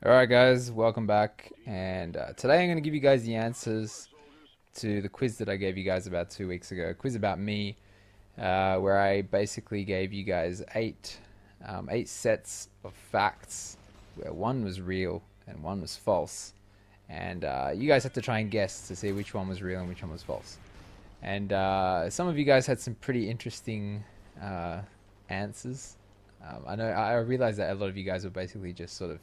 Alright guys, welcome back, and today I'm going to give you guys the answers to the quiz that I gave you guys about 2 weeks ago. A quiz about me, where I basically gave you guys eight sets of facts, where one was real and one was false. And you guys have to try and guess to see which one was real and which one was false. And some of you guys had some pretty interesting answers. I realized that a lot of you guys were basically just sort of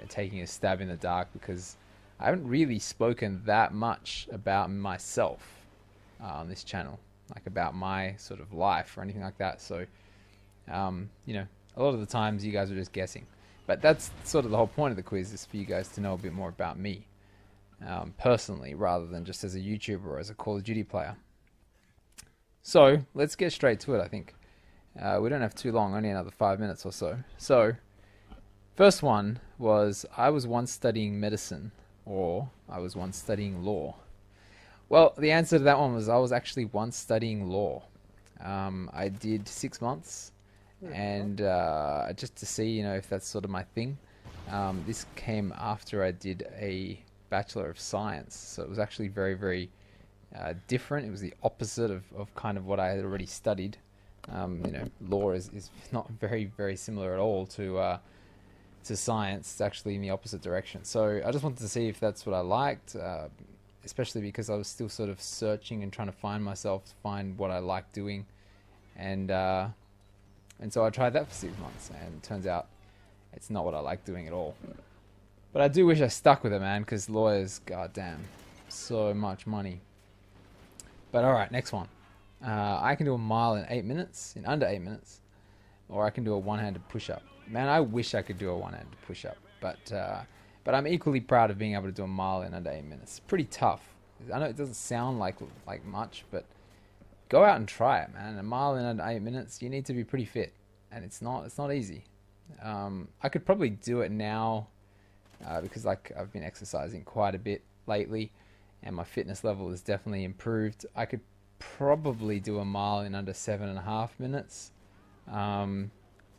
taking a stab in the dark because I haven't really spoken that much about myself on this channel, like about my sort of life or anything like that. So, a lot of the times you guys are just guessing. But that's sort of the whole point of the quiz, is for you guys to know a bit more about me personally, rather than just as a YouTuber or as a Call of Duty player. So, let's get straight to it, I think. We don't have too long, only another 5 minutes or so. So, first one was, I was once studying medicine, or I was once studying law. Well, the answer to that one was I was actually once studying law. I did 6 months, and just to see, if that's sort of my thing. This came after I did a Bachelor of Science, so it was actually very, very different. It was the opposite of kind of what I had already studied. Law is not very, very similar at all to science. It's actually in the opposite direction. So I just wanted to see if that's what I liked, especially because I was still sort of searching and trying to find myself, find what I like doing, and so I tried that for 6 months, and it turns out it's not what I like doing at all. But I do wish I stuck with it, man, because lawyers, goddamn, so much money. But all right, next one. I can do a mile in 8 minutes, in under 8 minutes, or I can do a one-handed push-up. Man, I wish I could do a one-handed push-up, but I'm equally proud of being able to do a mile in under 8 minutes. It's pretty tough. I know it doesn't sound like much, but go out and try it, man. A mile in under 8 minutes, you need to be pretty fit, and it's not easy. I could probably do it now because I've been exercising quite a bit lately, and my fitness level has definitely improved. I could probably do a mile in under 7.5 minutes.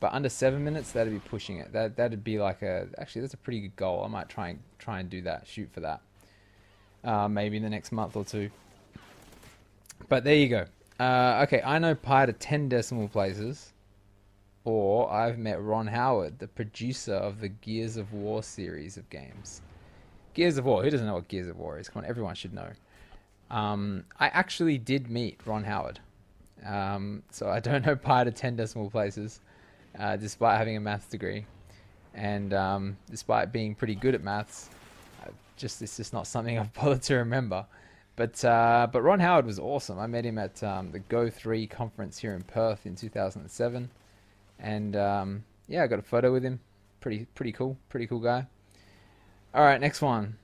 But under 7 minutes, that'd be pushing it. That'd be like actually, that's a pretty good goal. I might try and do that, shoot for that. Maybe in the next month or two. But there you go. Okay, I know pi to 10 decimal places, or I've met Ron Howard, the producer of the Gears of War series of games. Gears of War, who doesn't know what Gears of War is? Come on, everyone should know. I actually did meet Ron Howard. So I don't know pi to 10 decimal places. Despite having a maths degree, and despite being pretty good at maths, it's just not something I've bothered to remember. But Ron Howard was awesome. I met him at the Go3 conference here in Perth in 2007, and I got a photo with him. Pretty cool guy. All right, next one.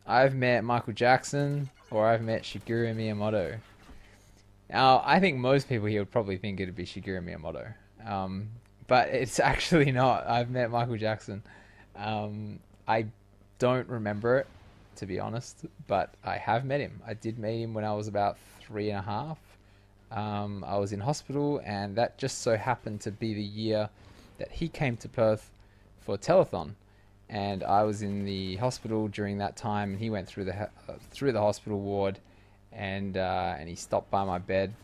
I've met Michael Jackson, or I've met Shigeru Miyamoto. Now, I think most people here would probably think it'd be Shigeru Miyamoto. But it's actually not. I've met Michael Jackson. I don't remember it, to be honest, but I have met him. I did meet him when I was about 3.5. I was in hospital, and that just so happened to be the year that he came to Perth for telethon. And I was in the hospital during that time, and he went through the hospital ward, and he stopped by my bed.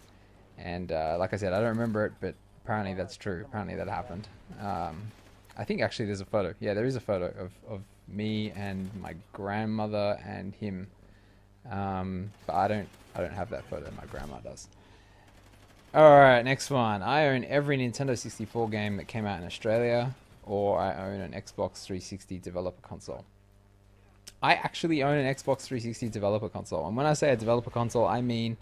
And like I said, I don't remember it, but apparently that's true. Apparently that happened. I think actually there's a photo. Yeah, there is a photo of me and my grandmother and him. But I don't have that photo. My grandma does. All right, next one. I own every Nintendo 64 game that came out in Australia, or I own an Xbox 360 developer console. I actually own an Xbox 360 developer console, and when I say a developer console, I mean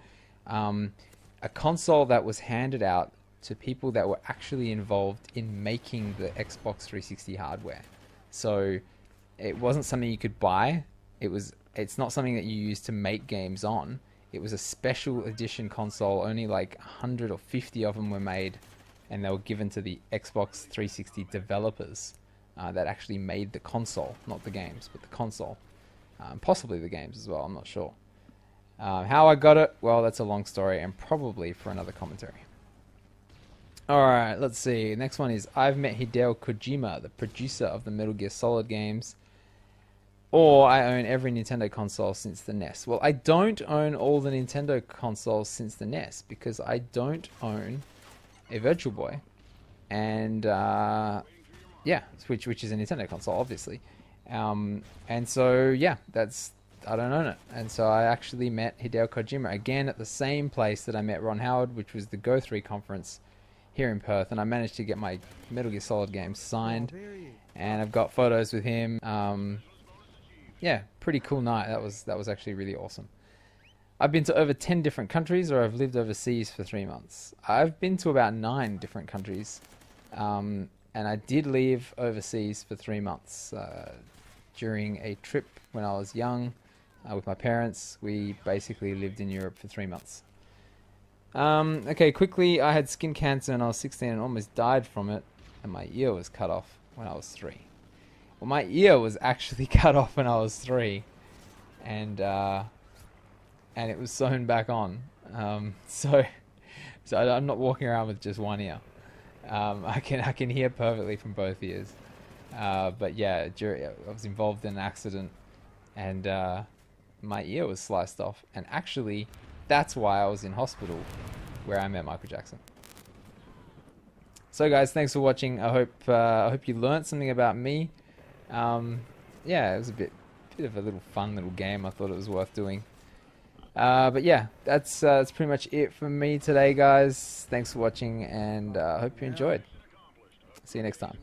a console that was handed out to people that were actually involved in making the Xbox 360 hardware. So it wasn't something you could buy. It's not something that you use to make games on. It was a special edition console. Only like 100 or 50 of them were made, and they were given to the Xbox 360 developers that actually made the console, not the games, but the console. Possibly the games as well, I'm not sure. How I got it, well, that's a long story, and probably for another commentary. Alright, let's see. Next one is I've met Hideo Kojima, the producer of the Metal Gear Solid games. Or I own every Nintendo console since the NES. Well, I don't own all the Nintendo consoles since the NES because I don't own a Virtual Boy. And, yeah, which is a Nintendo console, obviously. And so, yeah, I don't own it. And so I actually met Hideo Kojima again at the same place that I met Ron Howard, which was the Go3 conference here in Perth, and I managed to get my Metal Gear Solid games signed, and I've got photos with him. Yeah, pretty cool night. That was actually really awesome. I've been to over 10 different countries, or I've lived overseas for 3 months. I've been to about 9 different countries, and I did live overseas for 3 months during a trip when I was young with my parents. We basically lived in Europe for 3 months. Okay, quickly, I had skin cancer when I was 16 and almost died from it, and my ear was cut off when I was 3. Well, my ear was actually cut off when I was 3, and it was sewn back on. So I'm not walking around with just one ear. I can hear perfectly from both ears. But yeah, I was involved in an accident, and my ear was sliced off, and actually, that's why I was in hospital, where I met Michael Jackson. So guys, thanks for watching. I hope you learned something about me. Yeah, it was a bit of a little fun little game. I thought it was worth doing. But yeah, that's pretty much it for me today, guys. Thanks for watching, and I hope you enjoyed. See you next time.